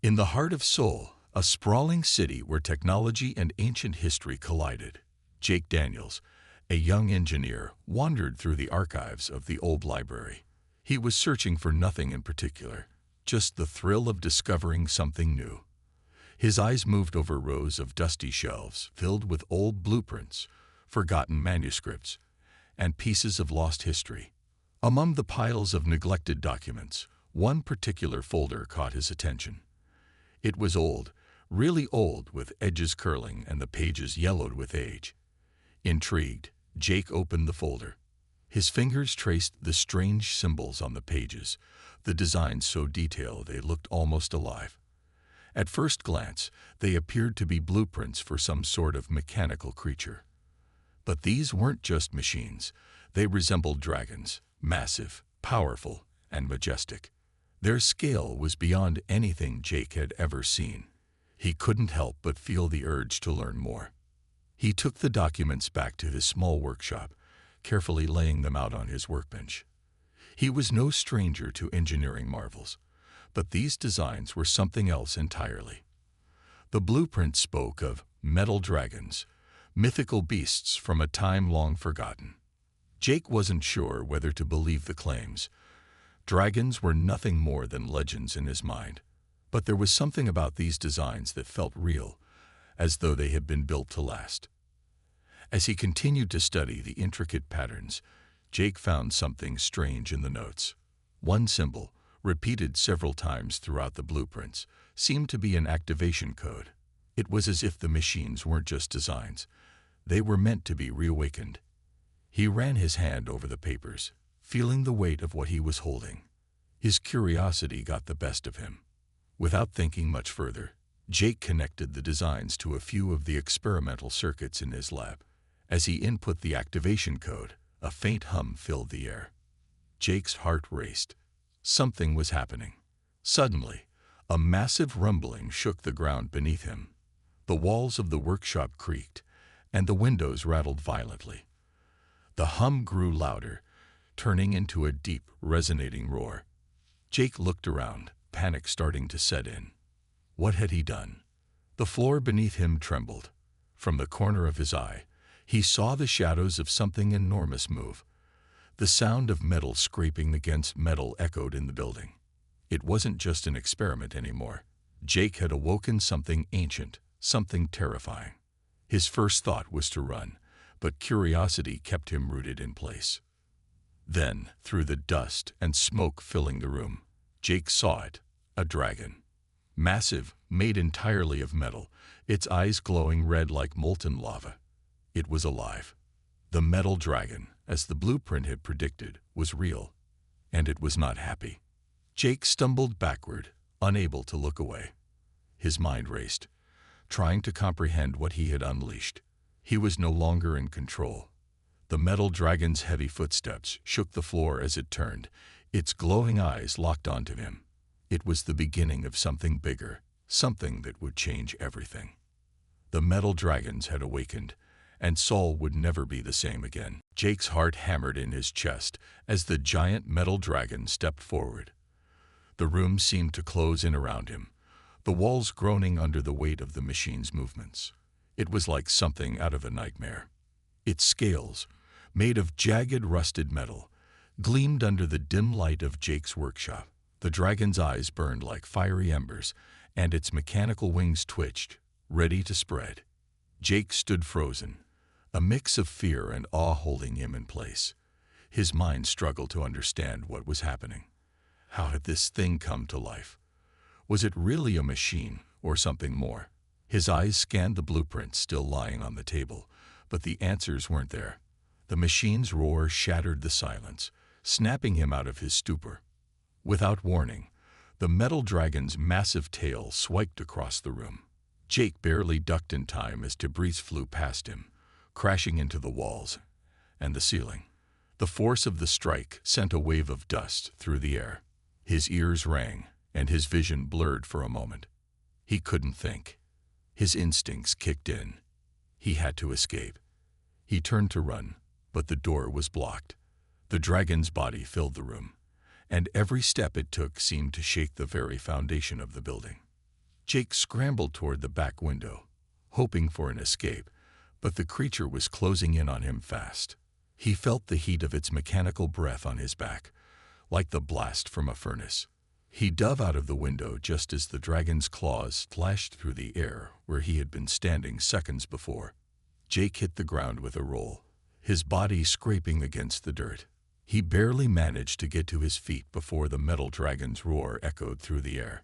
In the heart of Seoul, a sprawling city where technology and ancient history collided, Jake Daniels, a young engineer, wandered through the archives of the old library. He was searching for nothing in particular, just the thrill of discovering something new. His eyes moved over rows of dusty shelves filled with old blueprints, forgotten manuscripts, and pieces of lost history. Among the piles of neglected documents, one particular folder caught his attention. It was old, really old, with edges curling and the pages yellowed with age. Intrigued, Jake opened the folder. His fingers traced the strange symbols on the pages, the designs so detailed they looked almost alive. At first glance, they appeared to be blueprints for some sort of mechanical creature. But these weren't just machines. They resembled dragons, massive, powerful, and majestic. Their scale was beyond anything Jake had ever seen. He couldn't help but feel the urge to learn more. He took the documents back to his small workshop, carefully laying them out on his workbench. He was no stranger to engineering marvels, but these designs were something else entirely. The blueprint spoke of metal dragons, mythical beasts from a time long forgotten. Jake wasn't sure whether to believe the claims. Dragons were nothing more than legends in his mind, but there was something about these designs that felt real, as though they had been built to last. As he continued to study the intricate patterns, Jake found something strange in the notes. One symbol, repeated several times throughout the blueprints, seemed to be an activation code. It was as if the machines weren't just designs. They were meant to be reawakened. He ran his hand over the papers, feeling the weight of what he was holding. His curiosity got the best of him. Without thinking much further, Jake connected the designs to a few of the experimental circuits in his lab. As he input the activation code, a faint hum filled the air. Jake's heart raced. Something was happening. Suddenly, a massive rumbling shook the ground beneath him. The walls of the workshop creaked, and the windows rattled violently. The hum grew louder, turning into a deep, resonating roar. Jake looked around, panic starting to set in. What had he done? The floor beneath him trembled. From the corner of his eye, he saw the shadows of something enormous move. The sound of metal scraping against metal echoed in the building. It wasn't just an experiment anymore. Jake had awoken something ancient, something terrifying. His first thought was to run, but curiosity kept him rooted in place. Then, through the dust and smoke filling the room, Jake saw it, a dragon. Massive, made entirely of metal, its eyes glowing red like molten lava. It was alive. The metal dragon, as the blueprint had predicted, was real, and it was not happy. Jake stumbled backward, unable to look away. His mind raced, trying to comprehend what he had unleashed. He was no longer in control. The metal dragon's heavy footsteps shook the floor as it turned, its glowing eyes locked onto him. It was the beginning of something bigger, something that would change everything. The metal dragons had awakened, and Seoul would never be the same again. Jake's heart hammered in his chest as the giant metal dragon stepped forward. The room seemed to close in around him, the walls groaning under the weight of the machine's movements. It was like something out of a nightmare. Its scales, made of jagged, rusted metal, gleamed under the dim light of Jake's workshop. The dragon's eyes burned like fiery embers, and its mechanical wings twitched, ready to spread. Jake stood frozen, a mix of fear and awe holding him in place. His mind struggled to understand what was happening. How had this thing come to life? Was it really a machine or something more? His eyes scanned the blueprints still lying on the table, but the answers weren't there. The machine's roar shattered the silence, snapping him out of his stupor. Without warning, the metal dragon's massive tail swiped across the room. Jake barely ducked in time as debris flew past him, crashing into the walls and the ceiling. The force of the strike sent a wave of dust through the air. His ears rang, and his vision blurred for a moment. He couldn't think. His instincts kicked in. He had to escape. He turned to run, but the door was blocked. The dragon's body filled the room, and every step it took seemed to shake the very foundation of the building. Jake scrambled toward the back window, hoping for an escape, but the creature was closing in on him fast. He felt the heat of its mechanical breath on his back, like the blast from a furnace. He dove out of the window just as the dragon's claws flashed through the air where he had been standing seconds before. Jake hit the ground with a roll, his body scraping against the dirt. He barely managed to get to his feet before the metal dragon's roar echoed through the air.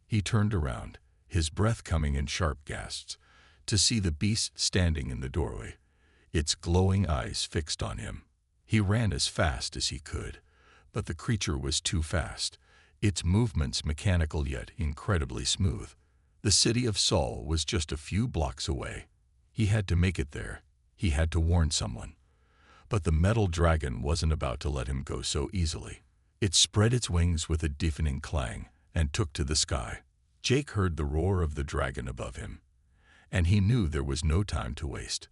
He turned around, his breath coming in sharp gasps, to see the beast standing in the doorway, its glowing eyes fixed on him. He ran as fast as he could, but the creature was too fast, its movements mechanical yet incredibly smooth. The city of Sol was just a few blocks away. He had to make it there. He had to warn someone. But the metal dragon wasn't about to let him go so easily. It spread its wings with a deafening clang and took to the sky. Jake heard the roar of the dragon above him, and he knew there was no time to waste.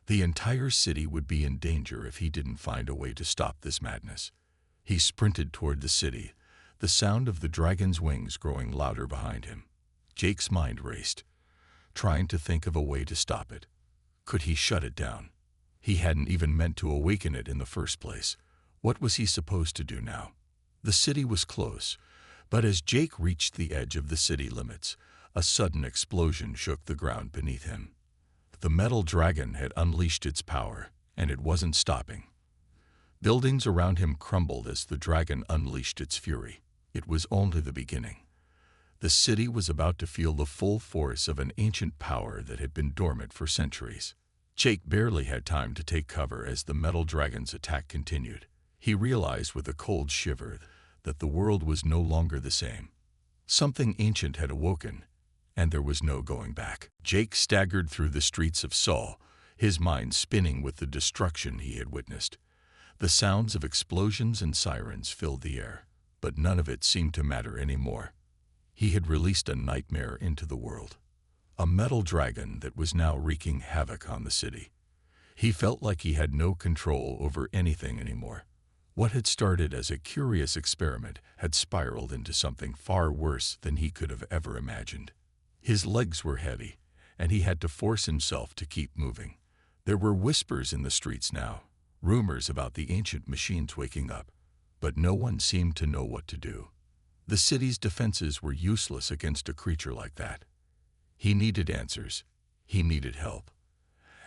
The entire city would be in danger if he didn't find a way to stop this madness. He sprinted toward the city, the sound of the dragon's wings growing louder behind him. Jake's mind raced, trying to think of a way to stop it. Could he shut it down? He hadn't even meant to awaken it in the first place. What was he supposed to do now? The city was close, but as Jake reached the edge of the city limits, a sudden explosion shook the ground beneath him. The metal dragon had unleashed its power, and it wasn't stopping. Buildings around him crumbled as the dragon unleashed its fury. It was only the beginning. The city was about to feel the full force of an ancient power that had been dormant for centuries. Jake barely had time to take cover as the metal dragon's attack continued. He realized with a cold shiver that the world was no longer the same. Something ancient had awoken, and there was no going back. Jake staggered through the streets of Sol, his mind spinning with the destruction he had witnessed. The sounds of explosions and sirens filled the air, but none of it seemed to matter anymore. He had released a nightmare into the world, a metal dragon that was now wreaking havoc on the city. He felt like he had no control over anything anymore. What had started as a curious experiment had spiraled into something far worse than he could have ever imagined. His legs were heavy, and he had to force himself to keep moving. There were whispers in the streets now, rumors about the ancient machines waking up, but no one seemed to know what to do. The city's defenses were useless against a creature like that. He needed answers. He needed help.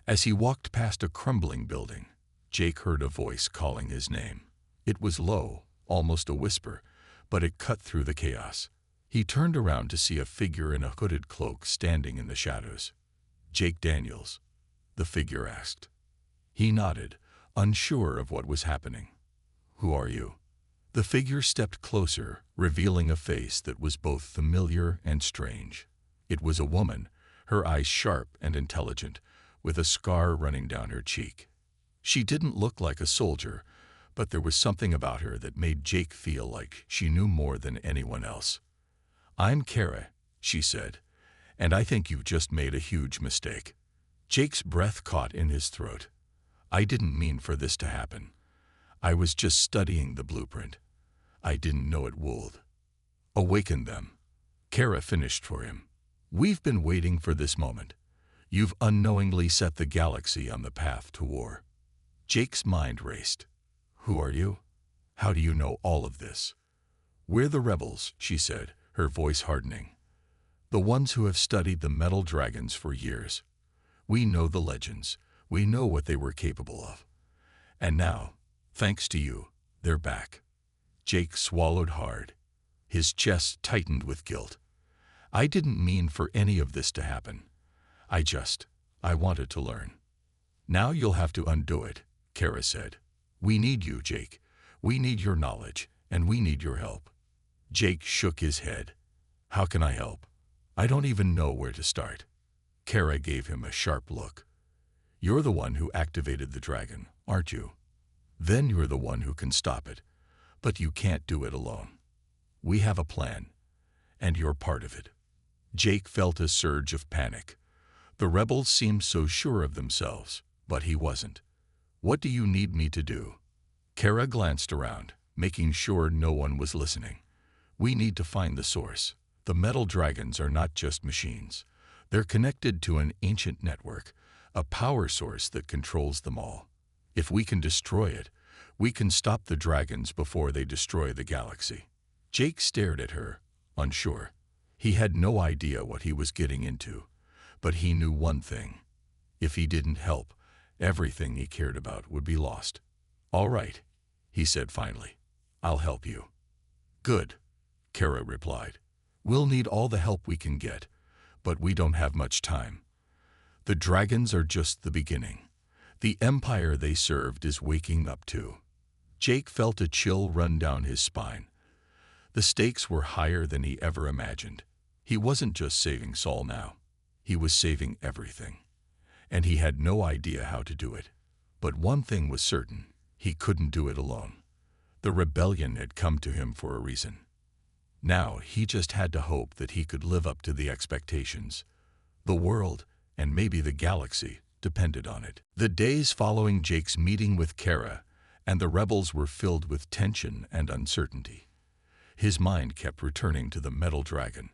As he walked past a crumbling building, Jake heard a voice calling his name. It was low, almost a whisper, but it cut through the chaos. He turned around to see a figure in a hooded cloak standing in the shadows. "Jake Daniels?" the figure asked. He nodded, unsure of what was happening. "Who are you?" The figure stepped closer, revealing a face that was both familiar and strange. It was a woman, her eyes sharp and intelligent, with a scar running down her cheek. She didn't look like a soldier, but there was something about her that made Jake feel like she knew more than anyone else. "I'm Kara," she said, "and I think you've just made a huge mistake." Jake's breath caught in his throat. "I didn't mean for this to happen. I was just studying the blueprint. I didn't know it would awaken them." Kara finished for him. "We've been waiting for this moment. You've unknowingly set the galaxy on the path to war." Jake's mind raced. "Who are you? How do you know all of this?" "We're the rebels," she said, her voice hardening. "The ones who have studied the metal dragons for years. We know the legends. We know what they were capable of. And now, thanks to you, they're back." Jake swallowed hard. His chest tightened with guilt. "I didn't mean for any of this to happen. I wanted to learn." "Now you'll have to undo it," Kara said. "We need you, Jake. We need your knowledge, and we need your help." Jake shook his head. "How can I help? I don't even know where to start." Kara gave him a sharp look. "You're the one who activated the dragon, aren't you? Then you're the one who can stop it. But you can't do it alone. We have a plan, and you're part of it." Jake felt a surge of panic. The rebels seemed so sure of themselves, but he wasn't. "What do you need me to do?" Kara glanced around, making sure no one was listening. "We need to find the source, The metal dragons are not just machines. They're connected to an ancient network, a power source that controls them all. If we can destroy it, we can stop the dragons before they destroy the galaxy. Jake stared at her, unsure. He had no idea what he was getting into, but he knew one thing. If he didn't help, everything he cared about would be lost. "All right," he said finally. "I'll help you." "Good," Kara replied. "We'll need all the help we can get, but we don't have much time. The dragons are just the beginning. The empire they served is waking up too." Jake felt a chill run down his spine. The stakes were higher than he ever imagined. He wasn't just saving Saul now. He was saving everything. And he had no idea how to do it. But one thing was certain. He couldn't do it alone. The rebellion had come to him for a reason. Now he just had to hope that he could live up to the expectations. The world, and maybe the galaxy, depended on it. The days following Jake's meeting with Kara and the rebels were filled with tension and uncertainty. His mind kept returning to the metal dragon,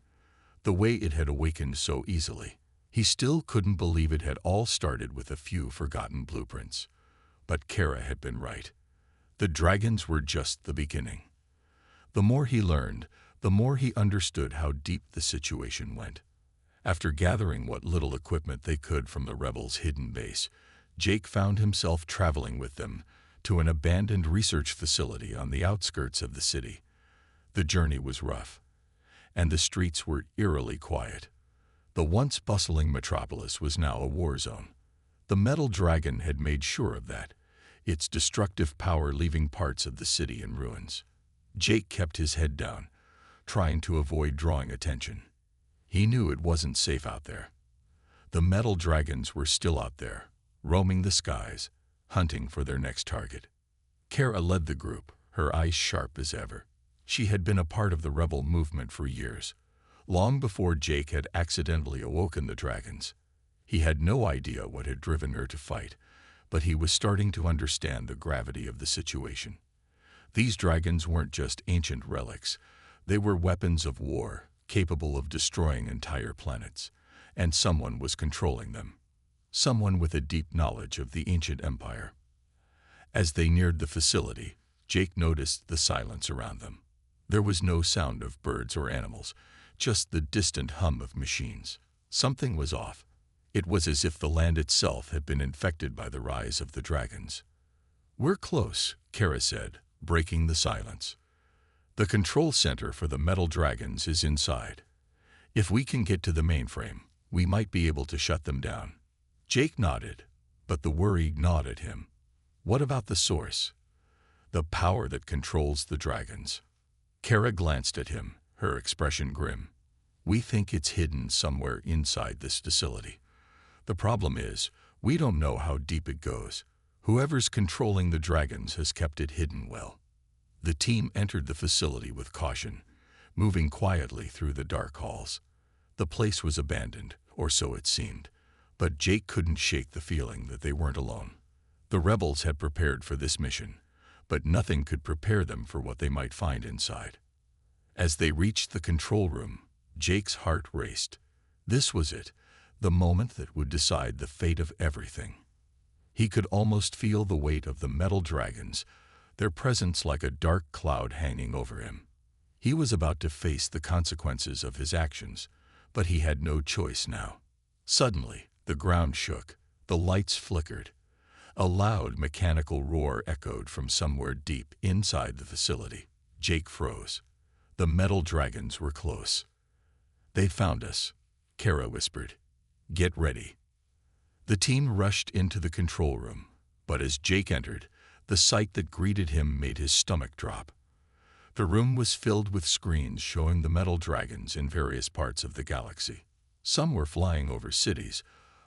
the way it had awakened so easily. He still couldn't believe it had all started with a few forgotten blueprints. But Kara had been right. The dragons were just the beginning. The more he learned, the more he understood how deep the situation went. After gathering what little equipment they could from the rebels' hidden base, Jake found himself traveling with them to an abandoned research facility on the outskirts of the city. The journey was rough, and the streets were eerily quiet. The once bustling metropolis was now a war zone. The metal dragon had made sure of that, its destructive power leaving parts of the city in ruins. Jake kept his head down, trying to avoid drawing attention. He knew it wasn't safe out there. The metal dragons were still out there, roaming the skies, hunting for their next target. Kara led the group, her eyes sharp as ever. She had been a part of the rebel movement for years, long before Jake had accidentally awoken the dragons. He had no idea what had driven her to fight, but he was starting to understand the gravity of the situation. These dragons weren't just ancient relics. They were weapons of war, capable of destroying entire planets, and someone was controlling them. Someone with a deep knowledge of the ancient empire. As they neared the facility, Jake noticed the silence around them. There was no sound of birds or animals, just the distant hum of machines. Something was off. It was as if the land itself had been infected by the rise of the dragons. "We're close," Kara said, breaking the silence. "The control center for the metal dragons is inside. If we can get to the mainframe, we might be able to shut them down." Jake nodded, but the worry gnawed at him. What about the source? The power that controls the dragons? Kara glanced at him, her expression grim. "We think it's hidden somewhere inside this facility. The problem is, we don't know how deep it goes. Whoever's controlling the dragons has kept it hidden well." The team entered the facility with caution, moving quietly through the dark halls. The place was abandoned, or so it seemed, but Jake couldn't shake the feeling that they weren't alone. The rebels had prepared for this mission, but nothing could prepare them for what they might find inside. As they reached the control room, Jake's heart raced. This was it, the moment that would decide the fate of everything. He could almost feel the weight of the metal dragons, their presence like a dark cloud hanging over him. He was about to face the consequences of his actions, but he had no choice now. Suddenly, the ground shook, the lights flickered. A loud mechanical roar echoed from somewhere deep inside the facility. Jake froze. The metal dragons were close. "They found us," Kara whispered. "Get ready." The team rushed into the control room, but as Jake entered, the sight that greeted him made his stomach drop. The room was filled with screens showing the metal dragons in various parts of the galaxy. Some were flying over cities,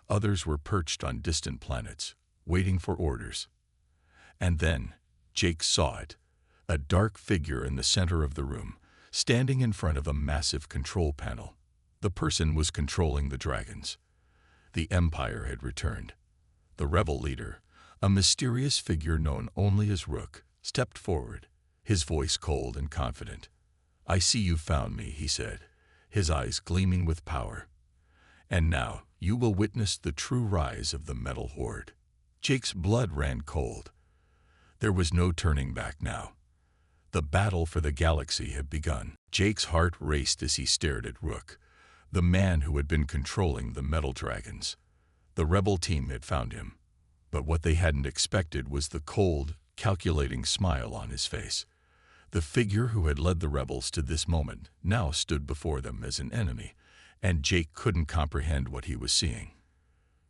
others were perched on distant planets, waiting for orders. And then, Jake saw it, a dark figure in the center of the room, standing in front of a massive control panel. The person was controlling the dragons. The Empire had returned. The rebel leader, a mysterious figure known only as Rook, stepped forward, his voice cold and confident. "I see you found me," he said, his eyes gleaming with power. And now you will witness the true rise of the metal horde. Jake's blood ran cold. There was no turning back now. The battle for the galaxy had begun. Jake's heart raced as he stared at Rook, the man who had been controlling the metal dragons. The rebel team had found him, but what they hadn't expected was the cold, calculating smile on his face. The figure who had led the rebels to this moment now stood before them as an enemy, and Jake couldn't comprehend what he was seeing.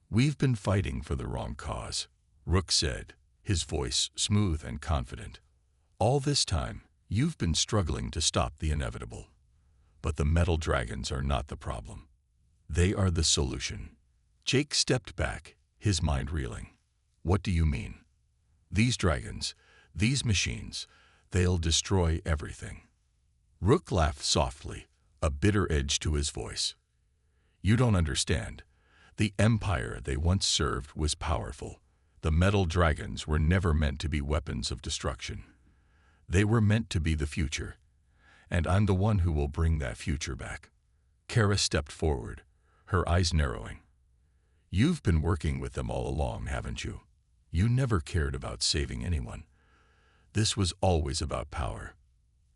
"We've been fighting for the wrong cause," Rook said, his voice smooth and confident. "All this time, you've been struggling to stop the inevitable. But the metal dragons are not the problem. They are the solution." Jake stepped back, his mind reeling. "What do you mean?" "These dragons, these machines, they'll destroy everything." Rook laughed softly, a bitter edge to his voice. "You don't understand. The empire they once served was powerful. The metal dragons were never meant to be weapons of destruction. They were meant to be the future, and I'm the one who will bring that future back." Kara stepped forward, her eyes narrowing. "You've been working with them all along, haven't you? You never cared about saving anyone. This was always about power."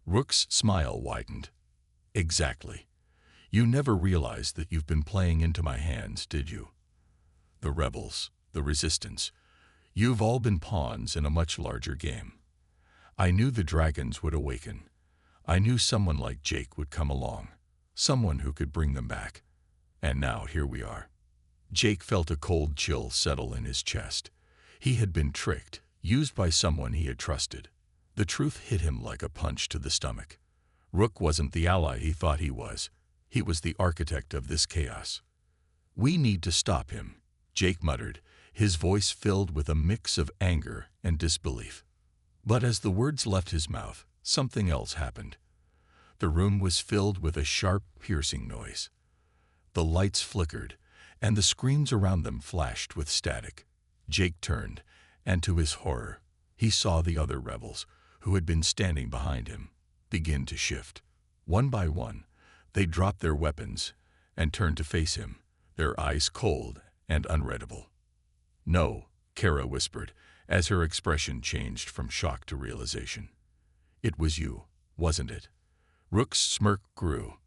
Rook's smile widened. "Exactly. You never realized that you've been playing into my hands, did you? The rebels, the resistance, you've all been pawns in a much larger game. I knew the dragons would awaken. I knew someone like Jake would come along, someone who could bring them back. And now here we are." Jake felt a cold chill settle in his chest. He had been tricked, used by someone he had trusted. The truth hit him like a punch to the stomach. Rook wasn't the ally he thought he was. He was the architect of this chaos. "We need to stop him," Jake muttered, his voice filled with a mix of anger and disbelief. But as the words left his mouth, something else happened. The room was filled with a sharp, piercing noise. The lights flickered, and the screens around them flashed with static. Jake turned, and to his horror, he saw the other rebels, who had been standing behind him, begin to shift. One by one, they dropped their weapons and turned to face him, their eyes cold and unreadable. "No," Kara whispered, as her expression changed from shock to realization. "It was you, wasn't it?" Rook's smirk grew.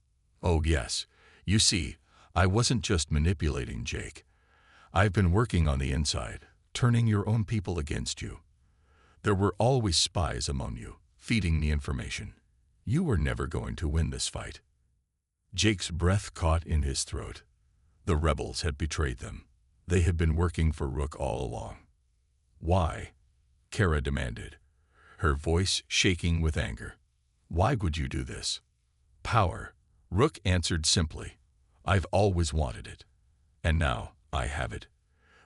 "Oh yes, you see, I wasn't just manipulating Jake. I've been working on the inside, turning your own people against you. There were always spies among you, feeding me information. You were never going to win this fight." Jake's breath caught in his throat. The rebels had betrayed them. They had been working for Rook all along. "Why?" Kara demanded, her voice shaking with anger. "Why would you do this?" "Power," Rook answered simply. "I've always wanted it. And now I have it.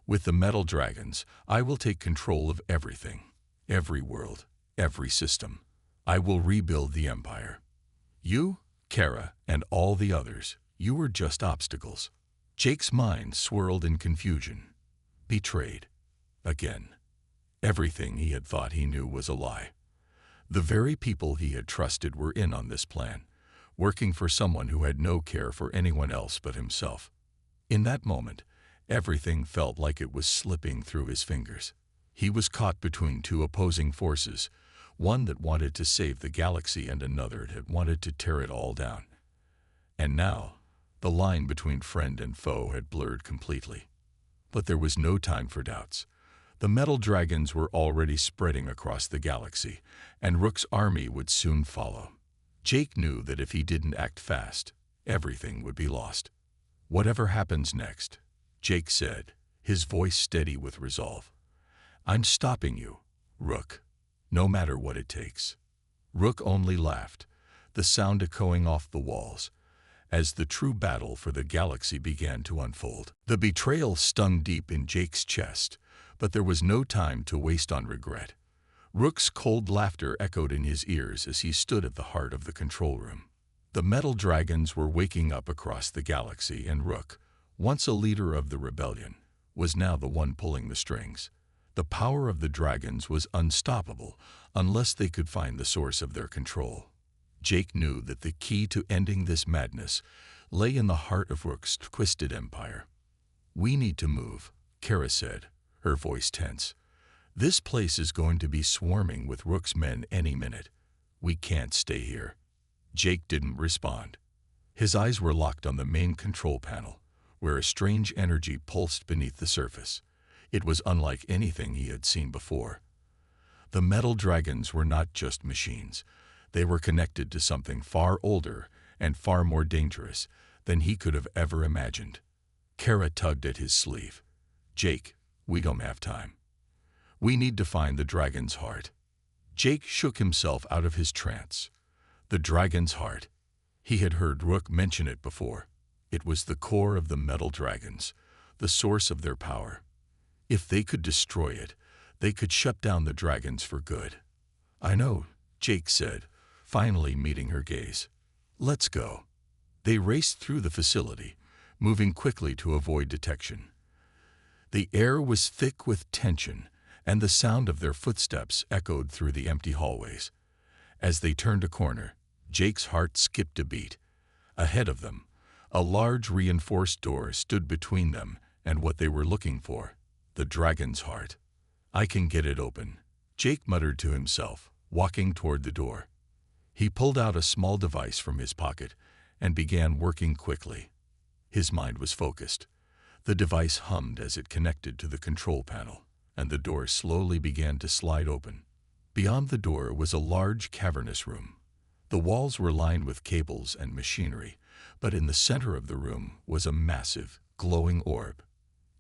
With the metal dragons, I will take control of everything, every world, every system. I will rebuild the empire. You, Kara, and all the others, you were just obstacles." Jake's mind swirled in confusion. Betrayed. Again. Everything he had thought he knew was a lie. The very people he had trusted were in on this plan, working for someone who had no care for anyone else but himself. In that moment, everything felt like it was slipping through his fingers. He was caught between two opposing forces, one that wanted to save the galaxy and another that wanted to tear it all down. And now, the line between friend and foe had blurred completely. But there was no time for doubts. The metal dragons were already spreading across the galaxy, and Rook's army would soon follow. Jake knew that if he didn't act fast, everything would be lost. "Whatever happens next," Jake said, his voice steady with resolve, "I'm stopping you, Rook, no matter what it takes." Rook only laughed, the sound echoing off the walls, as the true battle for the galaxy began to unfold. The betrayal stung deep in Jake's chest, but there was no time to waste on regret. Rook's cold laughter echoed in his ears as he stood at the heart of the control room. The metal dragons were waking up across the galaxy, and Rook, once a leader of the rebellion, was now the one pulling the strings. The power of the dragons was unstoppable unless they could find the source of their control. Jake knew that the key to ending this madness lay in the heart of Rook's twisted empire. "We need to move," Kara said, her voice tense. "This place is going to be swarming with Rook's men any minute. We can't stay here." Jake didn't respond. His eyes were locked on the main control panel, where a strange energy pulsed beneath the surface. It was unlike anything he had seen before. The metal dragons were not just machines. They were connected to something far older and far more dangerous than he could have ever imagined. Kara tugged at his sleeve. "Jake, we don't have time. We need to find the dragon's heart." Jake shook himself out of his trance. The dragon's heart. He had heard Rook mention it before. It was the core of the metal dragons, the source of their power. If they could destroy it, they could shut down the dragons for good. "I know," Jake said, finally meeting her gaze. "Let's go." They raced through the facility, moving quickly to avoid detection. The air was thick with tension, and the sound of their footsteps echoed through the empty hallways. As they turned a corner, Jake's heart skipped a beat. Ahead of them, a large reinforced door stood between them and what they were looking for, the dragon's heart. "I can get it open," Jake muttered to himself, walking toward the door. He pulled out a small device from his pocket and began working quickly. His mind was focused. The device hummed as it connected to the control panel, and the door slowly began to slide open. Beyond the door was a large cavernous room. The walls were lined with cables and machinery, but in the center of the room was a massive, glowing orb.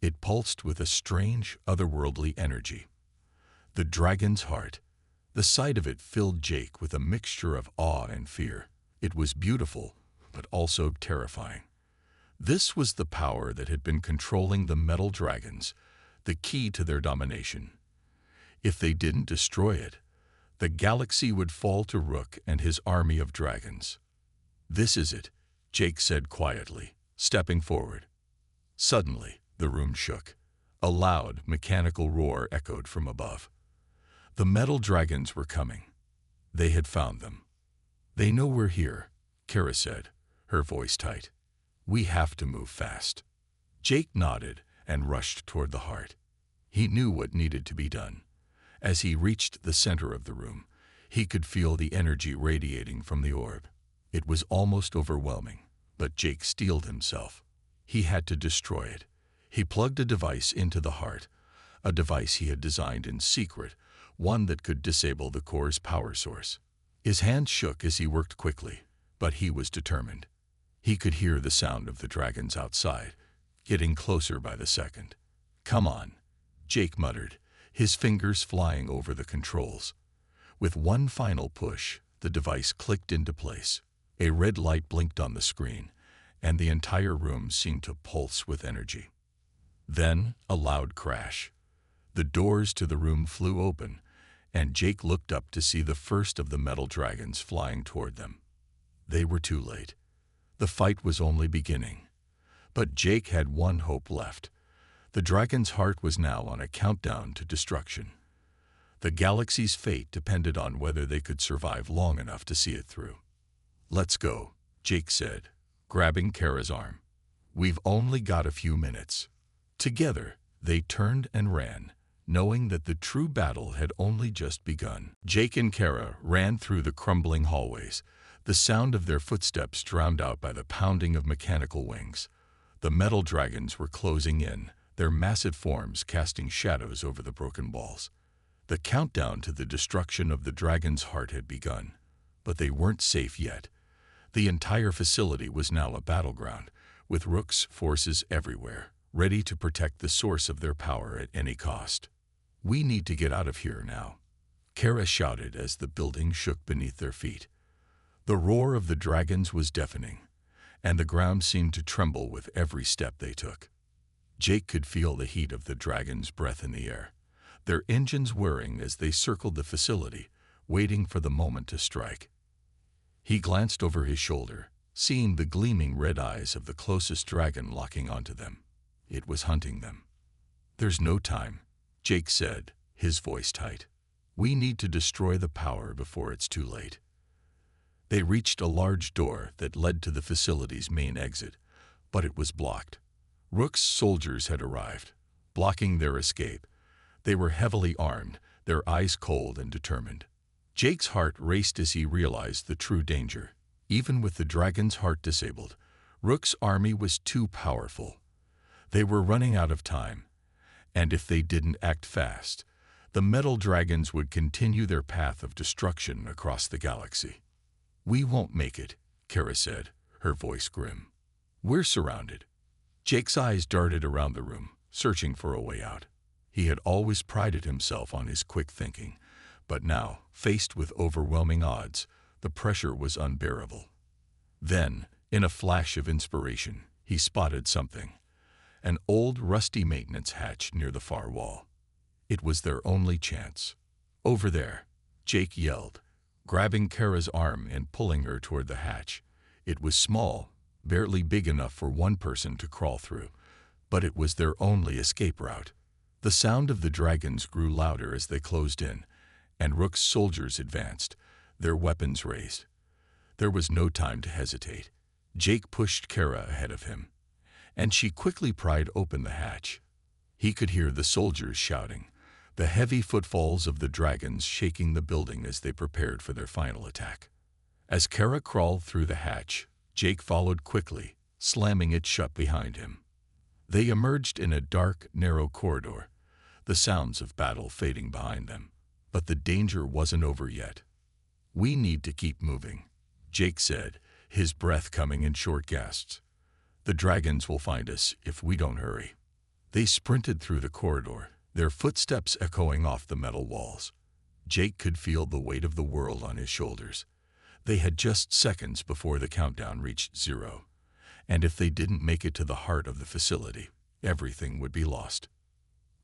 It pulsed with a strange, otherworldly energy. The dragon's heart. The sight of it filled Jake with a mixture of awe and fear. It was beautiful, but also terrifying. This was the power that had been controlling the metal dragons, the key to their domination. If they didn't destroy it, the galaxy would fall to Rook and his army of dragons. "This is it," Jake said quietly, stepping forward. Suddenly, the room shook. A loud, mechanical roar echoed from above. The metal dragons were coming. They had found them. "They know we're here," Kara said, her voice tight. "We have to move fast." Jake nodded and rushed toward the heart. He knew what needed to be done. As he reached the center of the room, he could feel the energy radiating from the orb. It was almost overwhelming, but Jake steeled himself. He had to destroy it. He plugged a device into the heart, a device he had designed in secret, one that could disable the core's power source. His hands shook as he worked quickly, but he was determined. He could hear the sound of the dragons outside, getting closer by the second. "Come on," Jake muttered, his fingers flying over the controls. With one final push, the device clicked into place. A red light blinked on the screen, and the entire room seemed to pulse with energy. Then, a loud crash. The doors to the room flew open, and Jake looked up to see the first of the metal dragons flying toward them. They were too late. The fight was only beginning. But Jake had one hope left. The dragon's heart was now on a countdown to destruction. The galaxy's fate depended on whether they could survive long enough to see it through. "Let's go," Jake said, grabbing Kara's arm. "We've only got a few minutes." Together, they turned and ran, knowing that the true battle had only just begun. Jake and Kara ran through the crumbling hallways, the sound of their footsteps drowned out by the pounding of mechanical wings. The metal dragons were closing in, their massive forms casting shadows over the broken walls. The countdown to the destruction of the dragon's heart had begun, but they weren't safe yet. The entire facility was now a battleground, with Rook's forces everywhere, ready to protect the source of their power at any cost. "We need to get out of here now," Kara shouted as the building shook beneath their feet. The roar of the dragons was deafening, and the ground seemed to tremble with every step they took. Jake could feel the heat of the dragon's breath in the air, their engines whirring as they circled the facility, waiting for the moment to strike. He glanced over his shoulder, seeing the gleaming red eyes of the closest dragon locking onto them. It was hunting them. "There's no time," Jake said, his voice tight. "We need to destroy the power before it's too late." They reached a large door that led to the facility's main exit, but it was blocked. Rook's soldiers had arrived, blocking their escape. They were heavily armed, their eyes cold and determined. Jake's heart raced as he realized the true danger. Even with the dragon's heart disabled, Rook's army was too powerful. They were running out of time, and if they didn't act fast, the metal dragons would continue their path of destruction across the galaxy. "We won't make it," Kara said, her voice grim. "We're surrounded." Jake's eyes darted around the room, searching for a way out. He had always prided himself on his quick thinking, but now, faced with overwhelming odds, the pressure was unbearable. Then, in a flash of inspiration, he spotted something. An old, rusty maintenance hatch near the far wall. It was their only chance. "Over there," Jake yelled, grabbing Kara's arm and pulling her toward the hatch. It was small, barely big enough for one person to crawl through, but it was their only escape route. The sound of the dragons grew louder as they closed in, and Rook's soldiers advanced, their weapons raised. There was no time to hesitate. Jake pushed Kara ahead of him, and she quickly pried open the hatch. He could hear the soldiers shouting, the heavy footfalls of the dragons shaking the building as they prepared for their final attack. As Kara crawled through the hatch, Jake followed quickly, slamming it shut behind him. They emerged in a dark, narrow corridor, the sounds of battle fading behind them. But the danger wasn't over yet. "We need to keep moving," Jake said, his breath coming in short gasps. "The dragons will find us if we don't hurry." They sprinted through the corridor, their footsteps echoing off the metal walls. Jake could feel the weight of the world on his shoulders. They had just seconds before the countdown reached 0, and if they didn't make it to the heart of the facility, everything would be lost.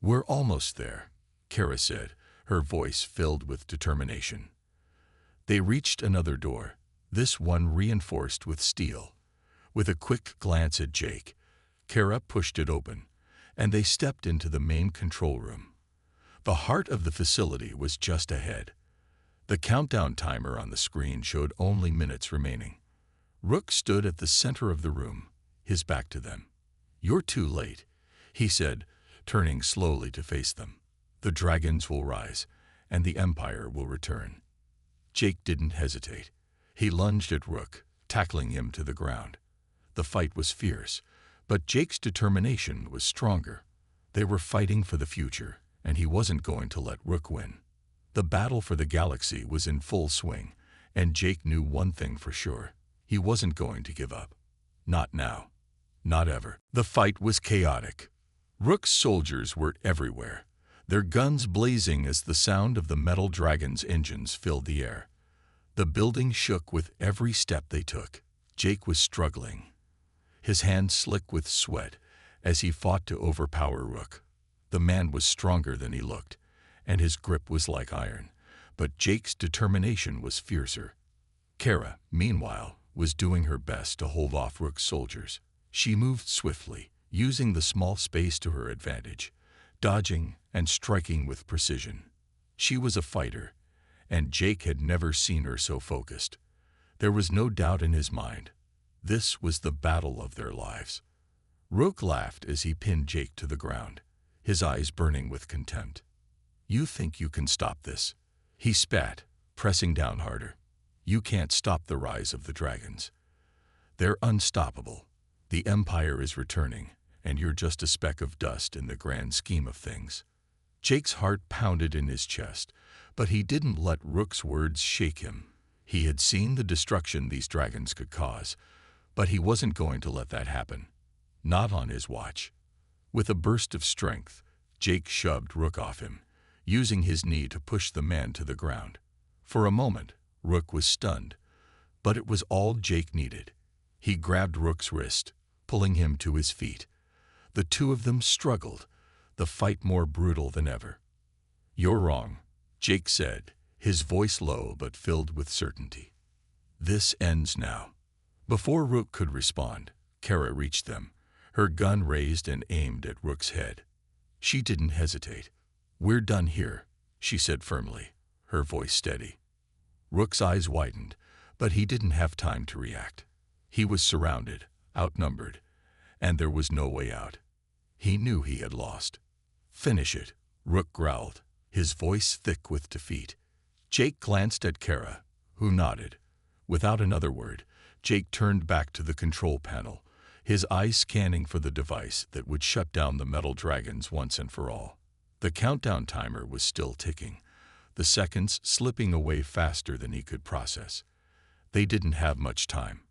"We're almost there," Kara said, her voice filled with determination. They reached another door, this one reinforced with steel. With a quick glance at Jake, Kara pushed it open, and they stepped into the main control room. The heart of the facility was just ahead. The countdown timer on the screen showed only minutes remaining. Rook stood at the center of the room, his back to them. "You're too late," he said, turning slowly to face them. "The dragons will rise, and the Empire will return." Jake didn't hesitate. He lunged at Rook, tackling him to the ground. The fight was fierce, but Jake's determination was stronger. They were fighting for the future, and he wasn't going to let Rook win. The battle for the galaxy was in full swing, and Jake knew one thing for sure. He wasn't going to give up. Not now. Not ever. The fight was chaotic. Rook's soldiers were everywhere, their guns blazing as the sound of the metal dragon's engines filled the air. The building shook with every step they took. Jake was struggling, his hands slick with sweat as he fought to overpower Rook. The man was stronger than he looked, and his grip was like iron, but Jake's determination was fiercer. Kara, meanwhile, was doing her best to hold off Rook's soldiers. She moved swiftly, using the small space to her advantage, dodging and striking with precision. She was a fighter, and Jake had never seen her so focused. There was no doubt in his mind. This was the battle of their lives. Rook laughed as he pinned Jake to the ground, his eyes burning with contempt. "You think you can stop this?" he spat, pressing down harder. "You can't stop the rise of the dragons. They're unstoppable. The Empire is returning, and you're just a speck of dust in the grand scheme of things." Jake's heart pounded in his chest, but he didn't let Rook's words shake him. He had seen the destruction these dragons could cause, but he wasn't going to let that happen. Not on his watch. With a burst of strength, Jake shoved Rook off him, using his knee to push the man to the ground. For a moment, Rook was stunned, but it was all Jake needed. He grabbed Rook's wrist, pulling him to his feet. The two of them struggled, the fight more brutal than ever. "You're wrong," Jake said, his voice low but filled with certainty. "This ends now." Before Rook could respond, Kara reached them, her gun raised and aimed at Rook's head. She didn't hesitate. "We're done here," she said firmly, her voice steady. Rook's eyes widened, But he didn't have time to react. He was surrounded, outnumbered, and there was no way out. He knew he had lost. "Finish it," Rook growled, his voice thick with defeat. Jake glanced at Kara, who nodded. Without another word, Jake turned back to the control panel, his eyes scanning for the device that would shut down the metal dragons once and for all. The countdown timer was still ticking, the seconds slipping away faster than he could process. They didn't have much time.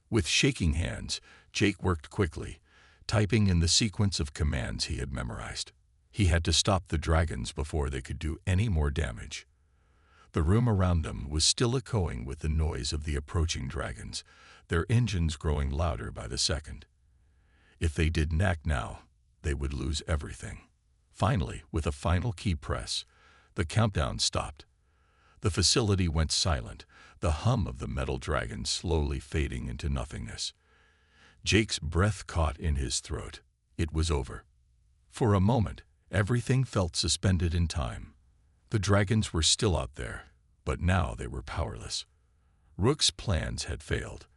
With shaking hands, Jake worked quickly, typing in the sequence of commands he had memorized. He had to stop the dragons before they could do any more damage. The room around them was still echoing with the noise of the approaching dragons, their engines growing louder by the second. If they didn't act now, they would lose everything. Finally, with a final key press, the countdown stopped. The facility went silent, the hum of the metal dragons slowly fading into nothingness. Jake's breath caught in his throat. It was over. For a moment, everything felt suspended in time. The dragons were still out there, but now they were powerless. Rook's plans had failed.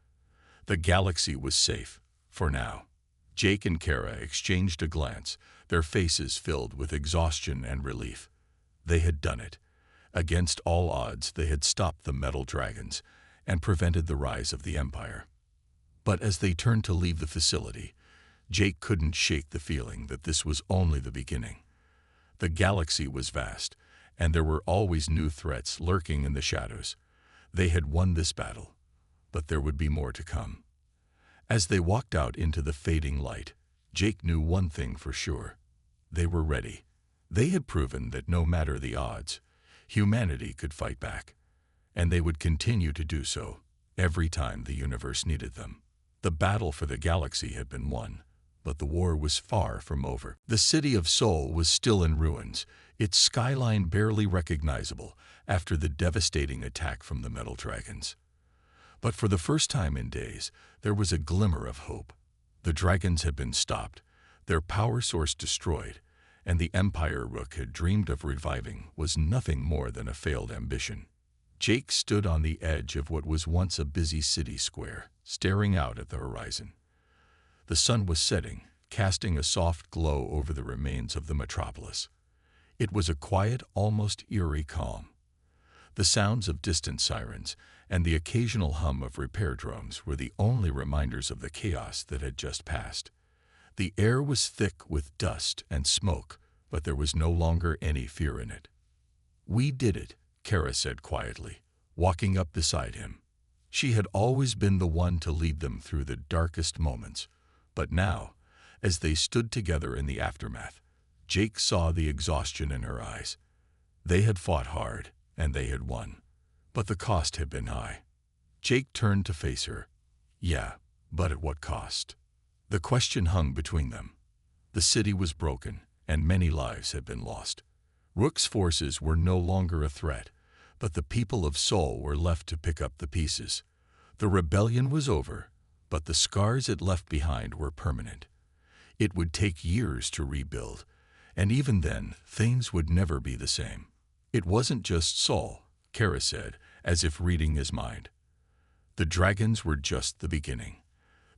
The galaxy was safe, for now. Jake and Kara exchanged a glance, their faces filled with exhaustion and relief. They had done it. Against all odds, they had stopped the metal dragons and prevented the rise of the Empire. But as they turned to leave the facility, Jake couldn't shake the feeling that this was only the beginning. The galaxy was vast, and there were always new threats lurking in the shadows. They had won this battle, but there would be more to come. As they walked out into the fading light, Jake knew one thing for sure. They were ready. They had proven that no matter the odds, humanity could fight back, and they would continue to do so every time the universe needed them. The battle for the galaxy had been won, but the war was far from over. The city of Sol was still in ruins, its skyline barely recognizable after the devastating attack from the metal dragons. But for the first time in days, there was a glimmer of hope. The dragons had been stopped, their power source destroyed, and the empire Rook had dreamed of reviving was nothing more than a failed ambition. Jake stood on the edge of what was once a busy city square, staring out at the horizon. The sun was setting, casting a soft glow over the remains of the metropolis. It was a quiet, almost eerie calm. The sounds of distant sirens and the occasional hum of repair drones were the only reminders of the chaos that had just passed. The air was thick with dust and smoke, but there was no longer any fear in it. "We did it," Kara said quietly, walking up beside him. She had always been the one to lead them through the darkest moments, but now, as they stood together in the aftermath, Jake saw the exhaustion in her eyes. They had fought hard, and they had won, but the cost had been high. Jake turned to face her. Yeah, but at what cost? The question hung between them. The city was broken, and many lives had been lost. Rook's forces were no longer a threat, but the people of Sol were left to pick up the pieces. The rebellion was over, but the scars it left behind were permanent. It would take years to rebuild, and even then, things would never be the same. "It wasn't just Sol," Kara said, as if reading his mind. "The dragons were just the beginning.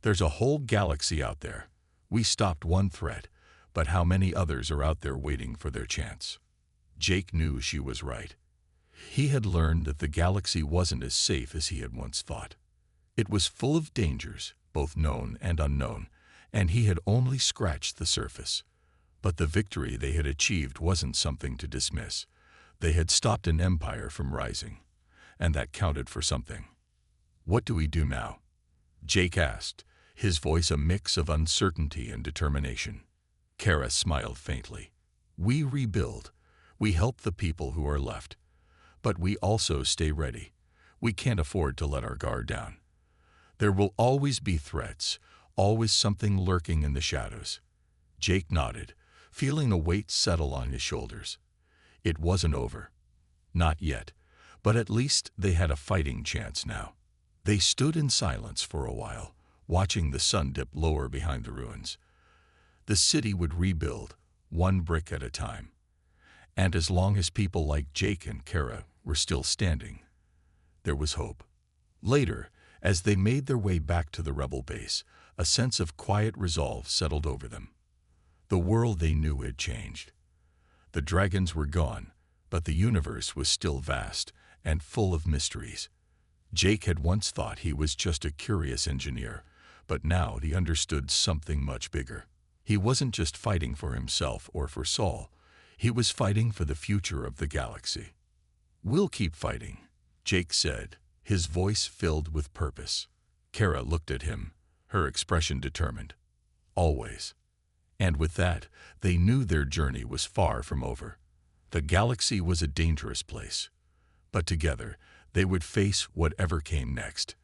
There's a whole galaxy out there. We stopped one threat, but how many others are out there waiting for their chance?" Jake knew she was right. He had learned that the galaxy wasn't as safe as he had once thought. It was full of dangers, both known and unknown, and he had only scratched the surface. But the victory they had achieved wasn't something to dismiss. They had stopped an empire from rising, and that counted for something. "What do we do now?" Jake asked, his voice a mix of uncertainty and determination. Kara smiled faintly. "We rebuild. We help the people who are left. But we also stay ready. We can't afford to let our guard down. There will always be threats, always something lurking in the shadows." Jake nodded, feeling a weight settle on his shoulders. It wasn't over. Not yet, but at least they had a fighting chance now. They stood in silence for a while, watching the sun dip lower behind the ruins. The city would rebuild, one brick at a time. And as long as people like Jake and Kara were still standing, there was hope. Later, as they made their way back to the rebel base, a sense of quiet resolve settled over them. The world they knew had changed. The dragons were gone, but the universe was still vast and full of mysteries. Jake had once thought he was just a curious engineer, but now he understood something much bigger. He wasn't just fighting for himself or for Saul. He was fighting for the future of the galaxy. "We'll keep fighting," Jake said, his voice filled with purpose. Kara looked at him, her expression determined. "Always." And with that, they knew their journey was far from over. The galaxy was a dangerous place, but together they would face whatever came next,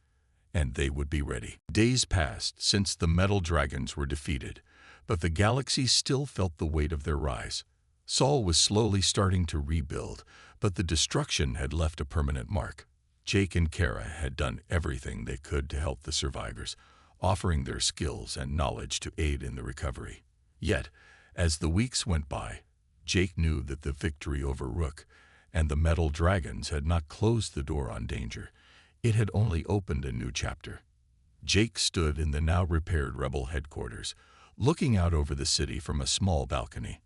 and they would be ready. Days passed since the metal dragons were defeated, but the galaxy still felt the weight of their rise. Saul was slowly starting to rebuild, but the destruction had left a permanent mark. Jake and Kara had done everything they could to help the survivors, offering their skills and knowledge to aid in the recovery. Yet, as the weeks went by, Jake knew that the victory over Rook and the metal dragons had not closed the door on danger. It had only opened a new chapter. Jake stood in the now repaired rebel headquarters, looking out over the city from a small balcony.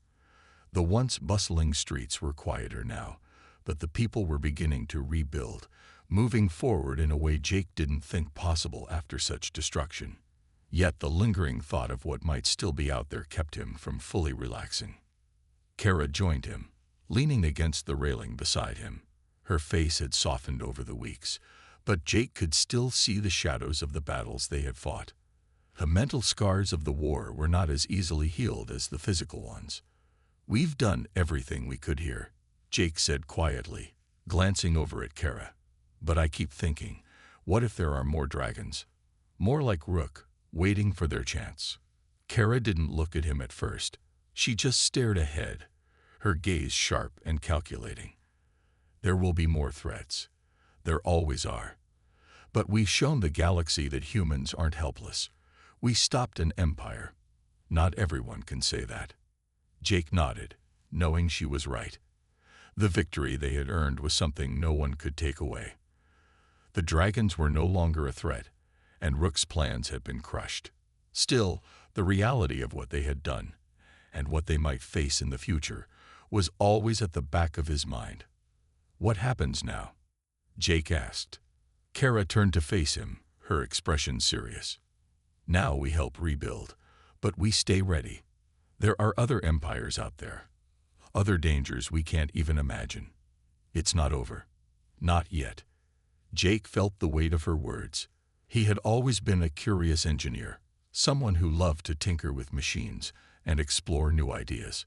The once bustling streets were quieter now, but the people were beginning to rebuild, moving forward in a way Jake didn't think possible after such destruction. Yet the lingering thought of what might still be out there kept him from fully relaxing. Kara joined him, leaning against the railing beside him. Her face had softened over the weeks, but Jake could still see the shadows of the battles they had fought. The mental scars of the war were not as easily healed as the physical ones. "We've done everything we could here," Jake said quietly, glancing over at Kara. "But I keep thinking, what if there are more dragons? More like Rook, waiting for their chance." Kara didn't look at him at first. She just stared ahead, her gaze sharp and calculating. "There will be more threats. There always are. But we've shown the galaxy that humans aren't helpless. We stopped an empire. Not everyone can say that." Jake nodded, knowing she was right. The victory they had earned was something no one could take away. The dragons were no longer a threat, and Rook's plans had been crushed. Still, the reality of what they had done, and what they might face in the future, was always at the back of his mind. "What happens now?" Jake asked. Kara turned to face him, her expression serious. "Now we help rebuild, but we stay ready. There are other empires out there, other dangers we can't even imagine. It's not over. Not yet." Jake felt the weight of her words. He had always been a curious engineer, someone who loved to tinker with machines and explore new ideas.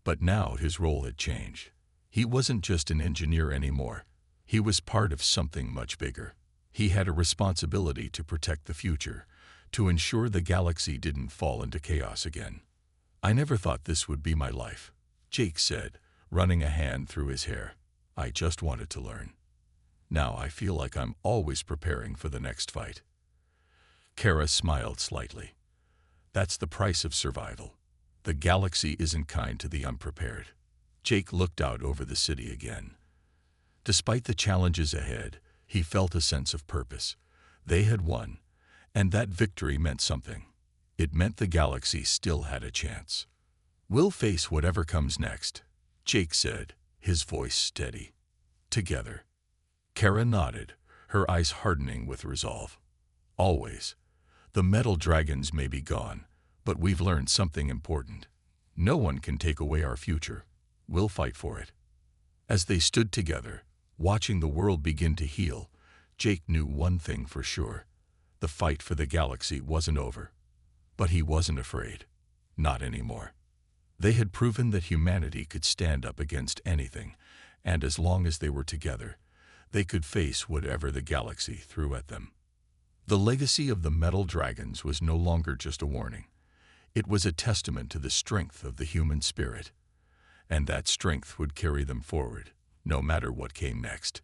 But now his role had changed. He wasn't just an engineer anymore. He was part of something much bigger. He had a responsibility to protect the future, to ensure the galaxy didn't fall into chaos again. "I never thought this would be my life," Jake said, running a hand through his hair. "I just wanted to learn. Now I feel like I'm always preparing for the next fight." Kara smiled slightly. "That's the price of survival. The galaxy isn't kind to the unprepared." Jake looked out over the city again. Despite the challenges ahead, he felt a sense of purpose. They had won, and that victory meant something. It meant the galaxy still had a chance. "We'll face whatever comes next," Jake said, his voice steady. "Together." Kara nodded, her eyes hardening with resolve. "Always. The metal dragons may be gone, but we've learned something important. No one can take away our future. We'll fight for it." As they stood together, watching the world begin to heal, Jake knew one thing for sure. The fight for the galaxy wasn't over. But he wasn't afraid. Not anymore. They had proven that humanity could stand up against anything, and as long as they were together, they could face whatever the galaxy threw at them. The legacy of the metal dragons was no longer just a warning. It was a testament to the strength of the human spirit, and that strength would carry them forward, no matter what came next.